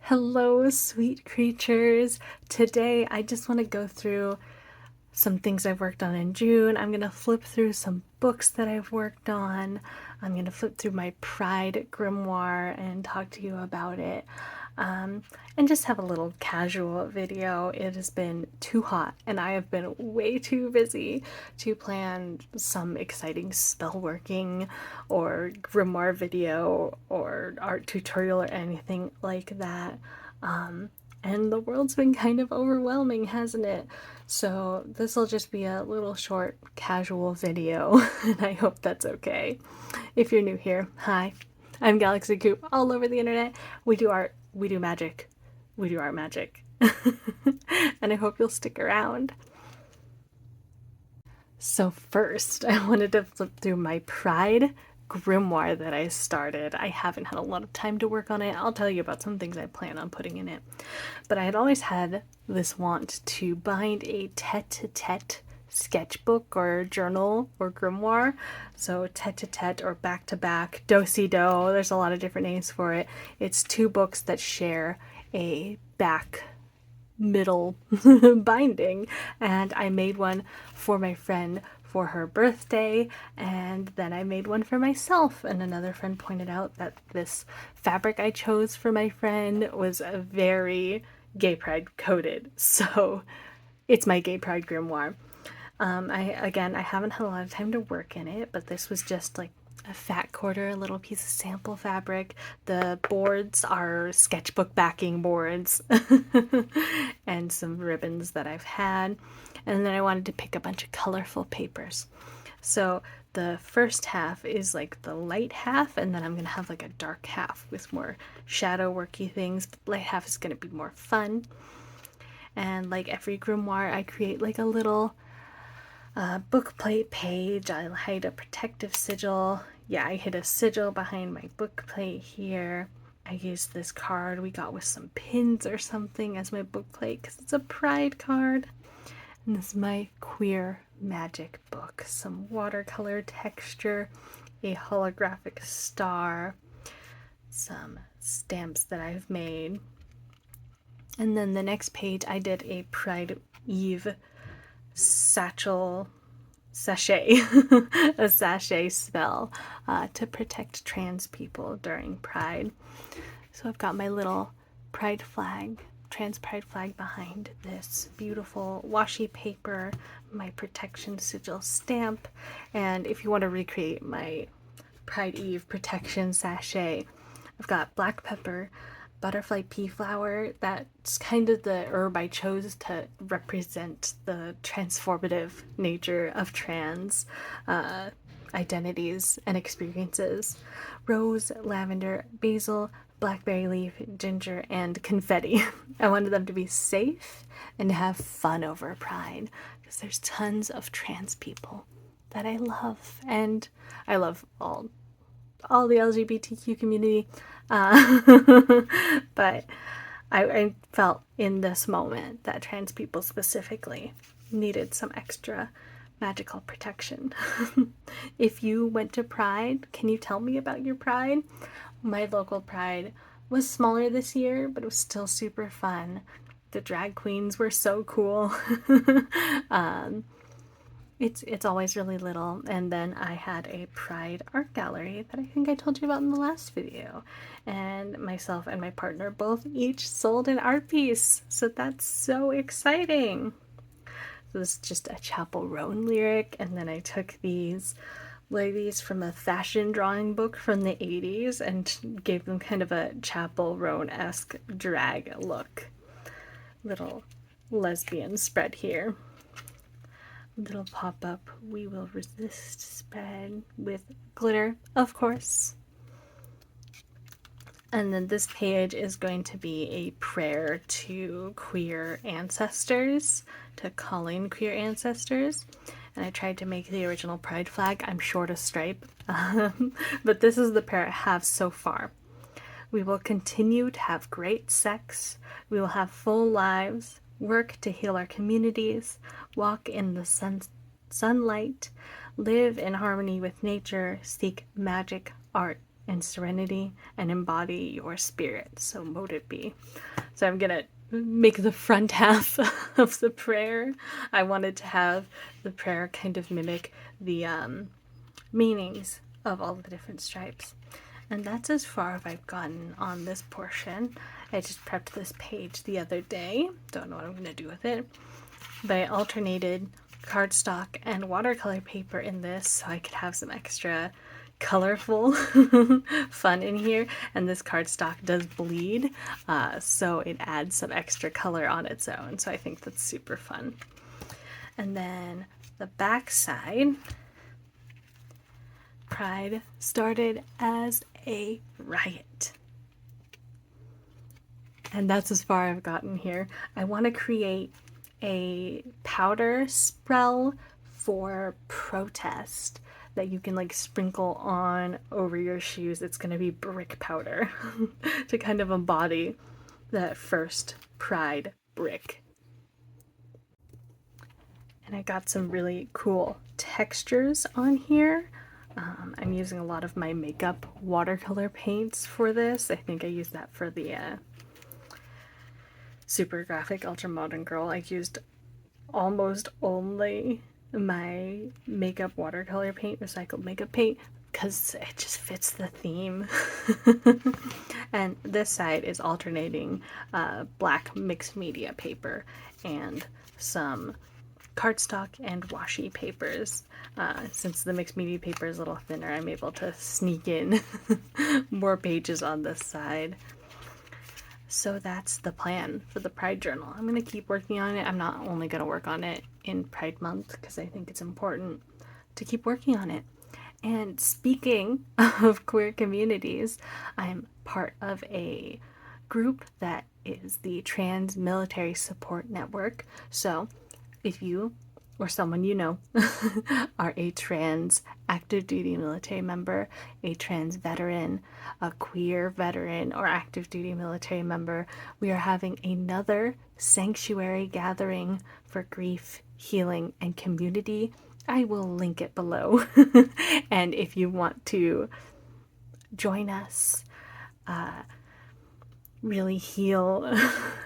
Hello, sweet creatures. Today, I just want to go through some things I've worked on in June. I'm going to flip through some books that I've worked on. I'm going to flip through my Pride grimoire and talk to you about it. And just have a little casual video. It has been too hot, and I have been way too busy to plan some exciting spell working or grimoire video or art tutorial or anything like that. And the world's been kind of overwhelming, hasn't it? So this will just be a little short casual video, and I hope that's okay. If you're new here, hi, I'm Galaxy Coop all over the internet. We do art, we do magic, we do art magic. And I hope you'll stick around. So first, I wanted to flip through my Pride grimoire that I started. I haven't had a lot of time to work on it. I'll tell you about some things I plan on putting in it. But I had always had this want to bind a tete-a-tete sketchbook or journal or grimoire. So tete-a-tete or back-to-back, do-si-do, there's a lot of different names for it. It's two books that share a back middle binding, and I made one for my friend for her birthday, and then I made one for myself. And another friend pointed out that this fabric I chose for my friend was a very gay pride coded, so it's my gay pride grimoire. I haven't had a lot of time to work in it, but this was just like a fat quarter, a little piece of sample fabric. The boards are sketchbook backing boards and some ribbons that I've had. And then I wanted to pick a bunch of colorful papers. So the first half is like the light half, and then I'm gonna have like a dark half with more shadow worky things. The light half is gonna be more fun. And like every grimoire, I create like a little book plate page. I'll hide a protective sigil. Yeah, I hid a sigil behind my book plate here. I used this card we got with some pins or something as my book plate because it's a pride card. And this is my queer magic book. Some watercolor texture, a holographic star, some stamps that I've made. And then the next page I did a Pride Eve sachet, a sachet spell to protect trans people during Pride. So I've got my little pride flag, trans pride flag behind this beautiful washi paper, my protection sigil stamp, and if you want to recreate my Pride Eve protection sachet, I've got black pepper, butterfly pea flower. That's kind of the herb I chose to represent the transformative nature of trans identities and experiences. Rose, lavender, basil, blackberry leaf, ginger, and confetti. I wanted them to be safe and to have fun over Pride because there's tons of trans people that I love, and I love all the LGBTQ community. But I felt in this moment that trans people specifically needed some extra magical protection. If you went to Pride, can you tell me about your Pride? My local Pride was smaller this year, but it was still super fun. The drag queens were so cool. It's always really little. And then I had a Pride art gallery that I think I told you about in the last video. And myself and my partner both each sold an art piece. So that's so exciting. So this is just a Chapel Roan lyric. And then I took these ladies from a fashion drawing book from the 80s and gave them kind of a Chapel Roan-esque drag look. Little lesbian spread here. Little pop-up "We Will Resist" spread with glitter, of course. And then this page is going to be a prayer to queer ancestors, to calling queer ancestors. And I tried to make the original pride flag. I'm short a stripe, but this is the prayer I have so far. We will continue to have great sex. We will have full lives, work to heal our communities, walk in the sunlight, live in harmony with nature, seek magic, art, and serenity and embody your spirit. So mote it be. So I'm gonna make the front half of the prayer. I wanted to have the prayer kind of mimic the meanings of all the different stripes. And that's as far as I've gotten on this portion. I just prepped this page the other day. Don't know what I'm going to do with it. But I alternated cardstock and watercolor paper in this so I could have some extra colorful fun in here. And this cardstock does bleed, so it adds some extra color on its own. So I think that's super fun. And then the back side, Pride started as a riot. And that's as far I've gotten here. I want to create a powder spell for protest that you can like sprinkle on over your shoes. It's going to be brick powder to kind of embody that first Pride brick. And I got some really cool textures on here. I'm using a lot of my makeup watercolor paints for this. I think I used that for the Super Graphic Ultra Modern Girl. I used almost only my makeup watercolor paint, recycled makeup paint, because it just fits the theme. And this side is alternating black mixed media paper and some cardstock and washi papers. Since the mixed media paper is a little thinner, I'm able to sneak in more pages on this side. So that's the plan for the Pride Journal. I'm going to keep working on it. I'm not only going to work on it in Pride Month because I think it's important to keep working on it. And speaking of queer communities, I'm part of a group that is the Trans Military Support Network. So if you or someone you know are a trans active duty military member, a trans veteran, a queer veteran, or active duty military member, we are having another sanctuary gathering for grief, healing, and community. I will link it below. And if you want to join us, really heal,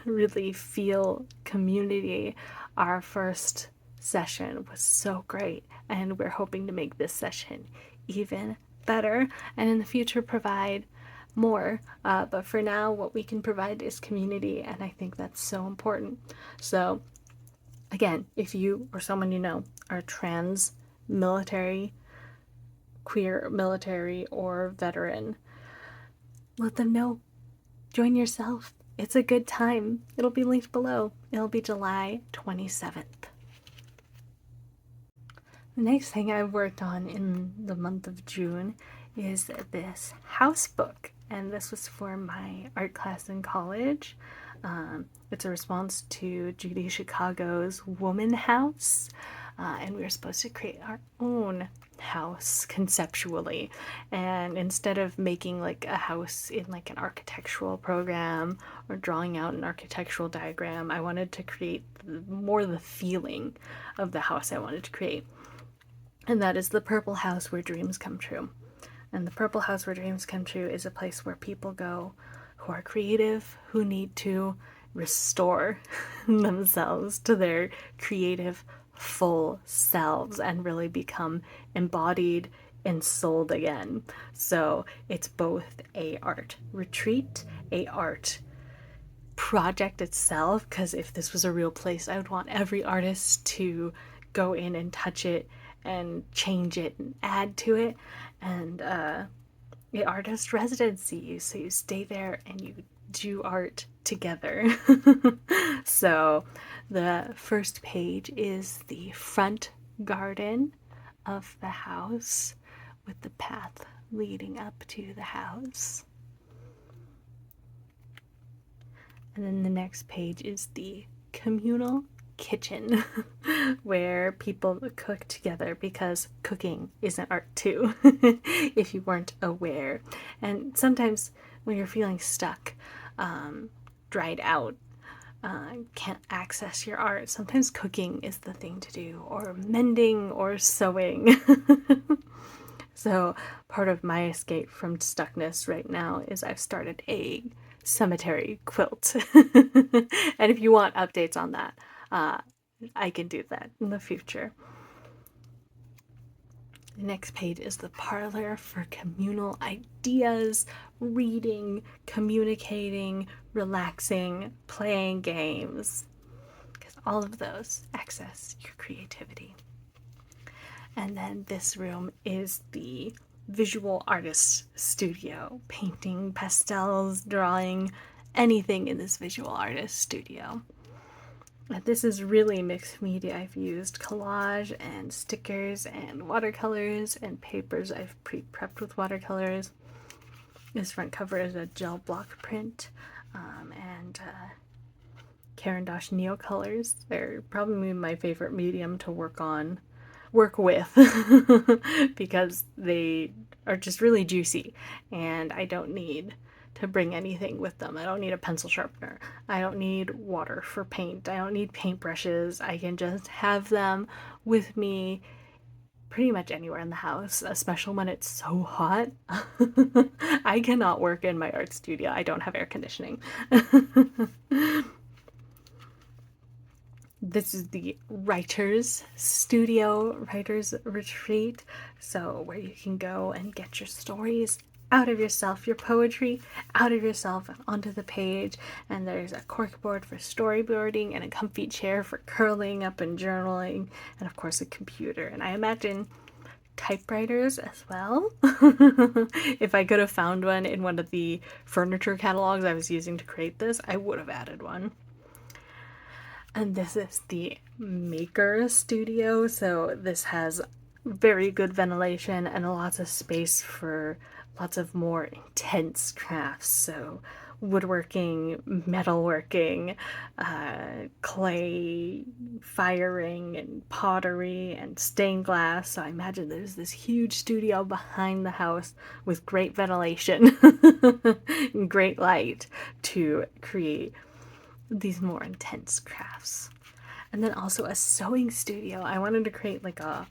really feel community, our first session was so great, and we're hoping to make this session even better and in the future provide more, but for now what we can provide is community, and I think that's so important. So again, if you or someone you know are trans, military, queer, military, or veteran, let them know. Join yourself. It's a good time. It'll be linked below. It'll be July 27th. The next thing I've worked on in the month of June is this house book, and this was for my art class in college. It's a response to Judy Chicago's Woman House, and we were supposed to create our own house conceptually. And instead of making like a house in like an architectural program or drawing out an architectural diagram, I wanted to create more the feeling of the house I wanted to create. And that is the Purple House Where Dreams Come True. And the Purple House Where Dreams Come True is a place where people go who are creative, who need to restore themselves to their creative full selves and really become embodied and souled again. So it's both a art retreat, a art project itself, because if this was a real place, I would want every artist to go in and touch it and change it and add to it, and the artist residency, so you stay there and you do art together. So the first page is the front garden of the house with the path leading up to the house. And then the next page is the communal kitchen where people cook together, because cooking is an art too, if you weren't aware. And sometimes when you're feeling stuck, dried out, can't access your art, sometimes cooking is the thing to do, or mending or sewing. So part of my escape from stuckness right now is I've started a cemetery quilt. And if you want updates on that, I can do that in the future. The next page is the parlor for communal ideas, reading, communicating, relaxing, playing games. Because all of those access your creativity. And then this room is the visual artist studio, painting, pastels, drawing, anything in this visual artist studio. This is really mixed media. I've used collage and stickers and watercolors and papers I've pre-prepped with watercolors. This front cover is a gel block print and Caran d'Ache Neocolors. They're probably my favorite medium to work with because they are just really juicy and I don't need to bring anything with them. I don't need a pencil sharpener. I don't need water for paint. I don't need paintbrushes. I can just have them with me pretty much anywhere in the house, especially when it's so hot. I cannot work in my art studio. I don't have air conditioning. This is the writer's studio, writer's retreat. So where you can go and get your stories out of yourself, your poetry out of yourself and onto the page. And there's a corkboard for storyboarding and a comfy chair for curling up and journaling. And of course a computer. And I imagine typewriters as well. If I could have found one in one of the furniture catalogs I was using to create this, I would have added one. And this is the maker studio, so this has very good ventilation and lots of space for lots of more intense crafts. So woodworking, metalworking, clay firing, and pottery, and stained glass. So I imagine there's this huge studio behind the house with great ventilation and great light to create these more intense crafts. And then also a sewing studio. I wanted to create like a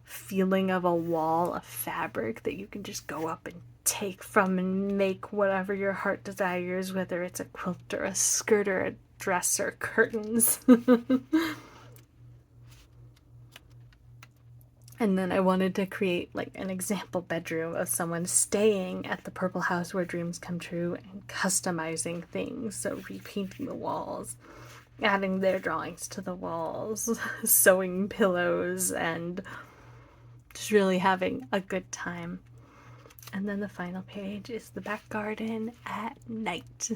feeling of a wall of fabric that you can just go up and take from and make whatever your heart desires, whether it's a quilt or a skirt or a dress or curtains. And then I wanted to create like an example bedroom of someone staying at the purple house where dreams come true and customizing things. So repainting the walls, adding their drawings to the walls, sewing pillows, and just really having a good time. And then the final page is the back garden at night.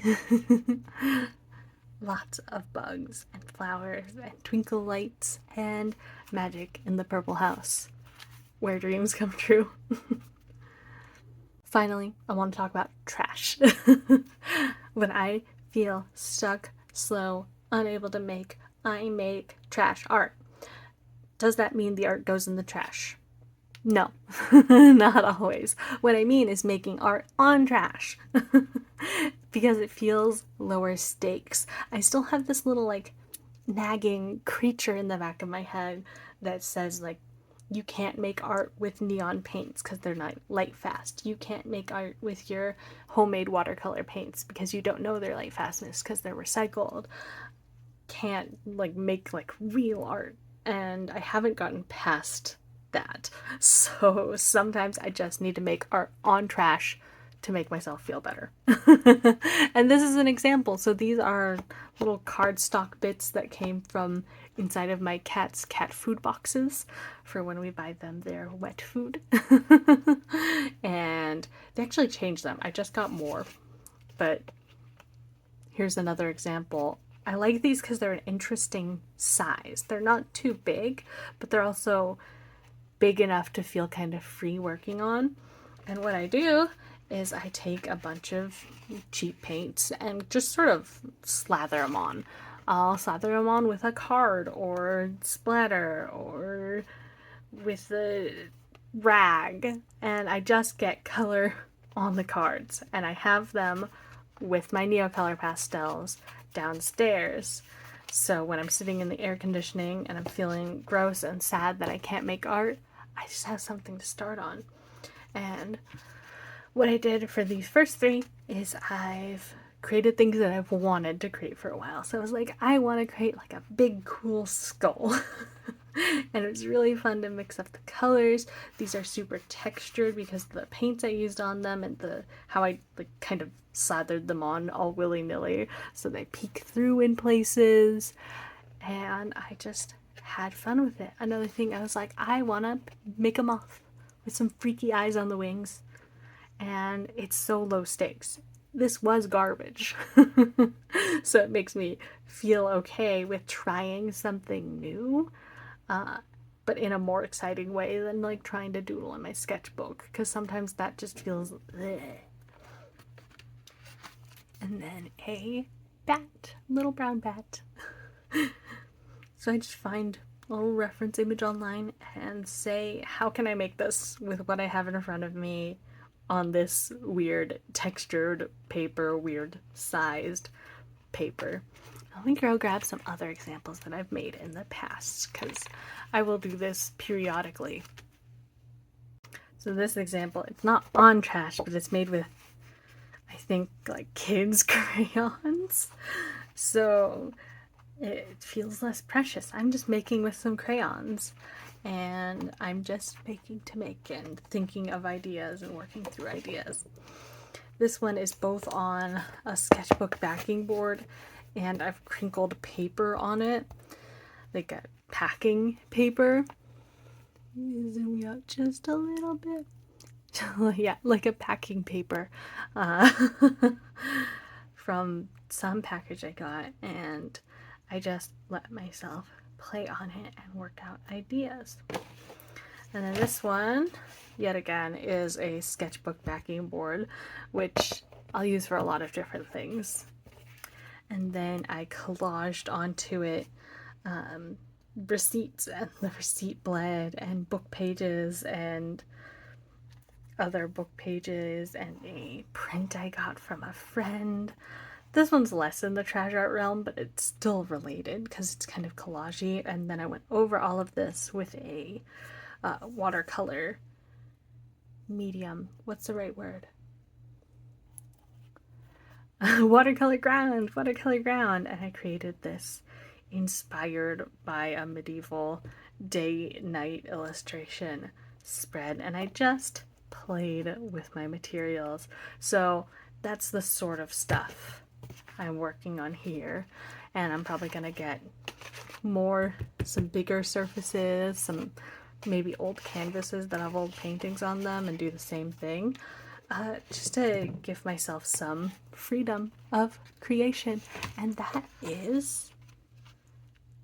Lots of bugs and flowers and twinkle lights and magic in the purple house where dreams come true. Finally, I want to talk about trash. When I feel stuck, slow, unable to make, I make trash art. Does that mean the art goes in the trash? No, not always. What I mean is making art on trash. Because it feels lower stakes. I still have this little like nagging creature in the back of my head that says like, you can't make art with neon paints because they're not light fast. You can't make art with your homemade watercolor paints because you don't know their light fastness because they're recycled. Can't like make like real art. And I haven't gotten past that. So sometimes I just need to make art on trash to make myself feel better. And this is an example. So these are little cardstock bits that came from inside of my cat's cat food boxes for when we buy them their wet food. And they actually changed them. I just got more. But here's another example. I like these because they're an interesting size. They're not too big, but they're also big enough to feel kind of free working on. And what I do is I take a bunch of cheap paints and just sort of slather them on. I'll slather them on with a card or splatter or with a rag, and I just get color on the cards, and I have them with my Neocolor pastels downstairs. So when I'm sitting in the air conditioning and I'm feeling gross and sad that I can't make art, I just have something to start on. And what I did for these first 3 is I've created things that I've wanted to create for a while. So I was like, I want to create like a big cool skull. And it was really fun to mix up the colors. These are super textured because of the paints I used on them and how I like kind of slathered them on all willy-nilly so they peek through in places. And I just had fun with it. Another thing, I was like, I want to make a moth with some freaky eyes on the wings. And it's so low stakes. This was garbage. So it makes me feel okay with trying something new, but in a more exciting way than like trying to doodle in my sketchbook, because sometimes that just feels bleh. And then a bat, little brown bat. So I just find a little reference image online and say, how can I make this with what I have in front of me on this weird textured paper, weird sized paper. I'll link or I'll grab some other examples that I've made in the past, because I will do this periodically. So this example, it's not on trash, but it's made with, I think, like kids' crayons. So it feels less precious. I'm just making with some crayons. And I'm just making to make and thinking of ideas and working through ideas. This one is both on a sketchbook backing board and I've crinkled paper on it, like a packing paper. Zoom you out just a little bit. Yeah, like a packing paper from some package I got, and I just let myself play on it and work out ideas. And then this one, yet again, is a sketchbook backing board, which I'll use for a lot of different things. And then I collaged onto it receipts and the receipt blend and book pages and other book pages and a print I got from a friend. This one's less in the trash art realm, but it's still related because it's kind of collagey. And then I went over all of this with a watercolor medium. What's the right word? Watercolor ground. And I created this inspired by a medieval day-night illustration spread. And I just played with my materials. So that's the sort of stuff I'm working on here, and I'm probably gonna get some bigger surfaces, some maybe old canvases that have old paintings on them and do the same thing, just to give myself some freedom of creation. And that is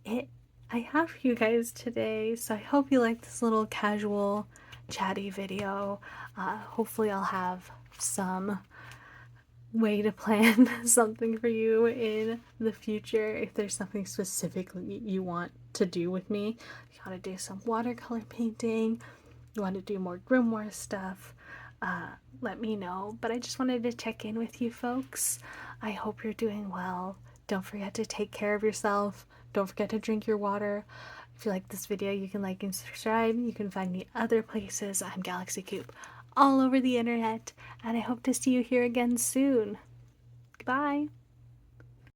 it I have for you guys today. So I hope you like this little casual chatty video. Hopefully I'll have some way to plan something for you in the future. If there's something specifically you want to do with me, you want to do some watercolor painting, you want to do more grimoire stuff, let me know. But I just wanted to check in with you folks. I hope you're doing well. Don't forget to take care of yourself. Don't forget to drink your water. If you like this video, you can like and subscribe. You can find me other places. I'm Galaxy Coop all over the internet, and I hope to see you here again soon. Goodbye.